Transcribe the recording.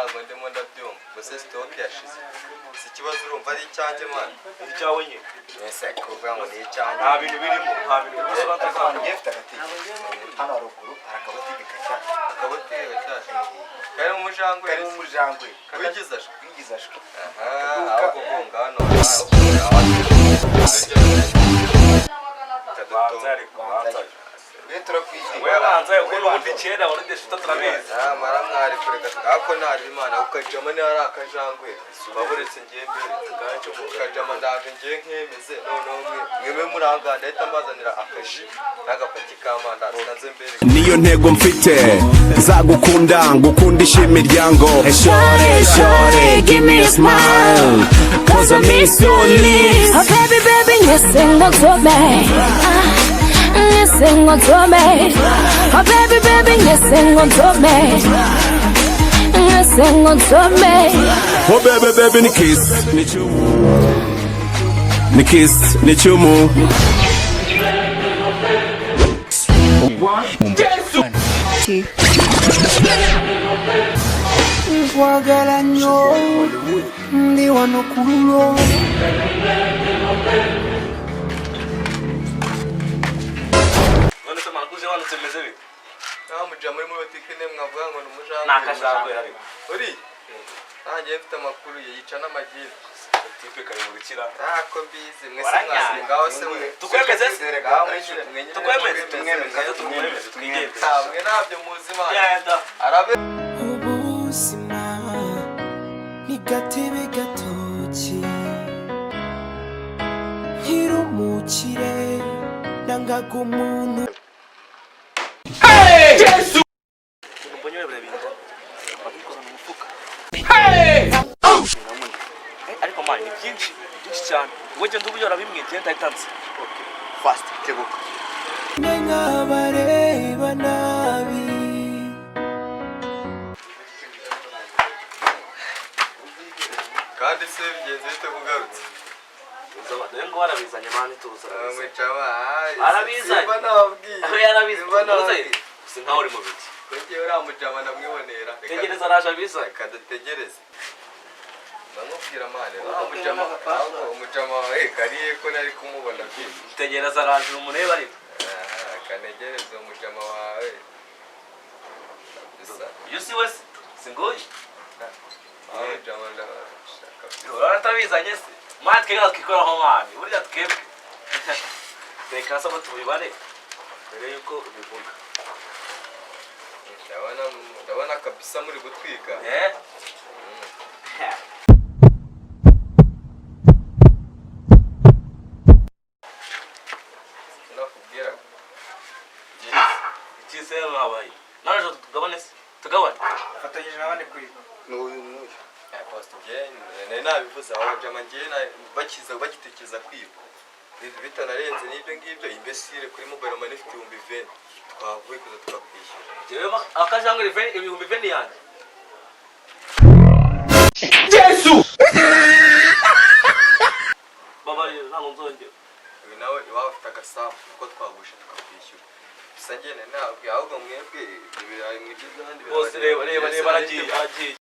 ntago ndimo ndabyumva gusa stock yashize si kibazo urumva ari icyanjye man icyawe nyine ese kuvuga ngo ni icyanjye nta bintu birimo nta bintu birimo ngifite agatike hano haruguru arakabotike gashyashya akabotike gashyashya kari mu mujangwe wigizashwe aha ahubwo gonga hano webanza ukora ubundi cyera warinde shita turabizi maramwari kureka ako ntari imana ukajama ni ari akajangwe baburetse ngiye mbere gacho ukajama ndaje ngiye nkemeze none mwe muranganda ahita mbazanira akaji n'agapati k'amanda sanze mbere niyo ntego mfite nzagukunda ngukundisha imiryango shore give me a smile cause I miss your lips oh baby yes what to me yes what to me oh baby yes what to me yes what to me oh baby ni kiss ni chumu Wagala nyo ndi wano kulo none se manakuze wano temeze bi muja muri botike ne mwavuga ngo numujangwe nakashangwe ari uri nanjye mfite amakuru yica n'amagiri tipe kare mu bikira ako mbizi mwese mwasi ngaho se tukwemeze twigeze tamwe nabyo muzi mana arabe ubuzima ni gatebe gatoki nkirumukire nangaga umuntu Yesu mbonye bere bintu babikoza mu mufuka ariko mani ni byinshi cyane weje ndubuyora bimwe genda itanze okay fast tebuka n'abareba nabi kandi se bigenze bite kugarutse uzabadeye ngo barabizanye mani tuza mwicaba arabizanye banababwiye aho yarabizanye sinka uri mu biti kujye uramujama namwibonera tegereza araje abizanye kadategereze bamubwira mane umujama kariye ko nari kumubona byinshi tegereza araje umureba ariko kanegereze umujama wawe yusi wese singoyi umujama ndashaka uratabizanye se mani twega twikoraho mani burya twebwe reka saba tubibare mbere yuko ubivuga ndabona kabisa muri gutwika nakubwira ikise yabaye naraje tugabane se tugabane fatanyije nabane kwiga n'uyu post nari nabivuze aho jama ngiye bagitekereza kwiba bitanarenze n'ibyo ngibyo imbesire kuri mobile money ifite 20 twavuye kuza tukakwishyura jewe akajangwe ibihumbi 20 yanjye Yesu baba ntabwo nzongera uyu nawe iwaba ufite agasafu kuko twagusha tukakwishyura gusa njye ntabwo ahubwo mwebwe ibirayi mwigize ahandi bose reba aragiye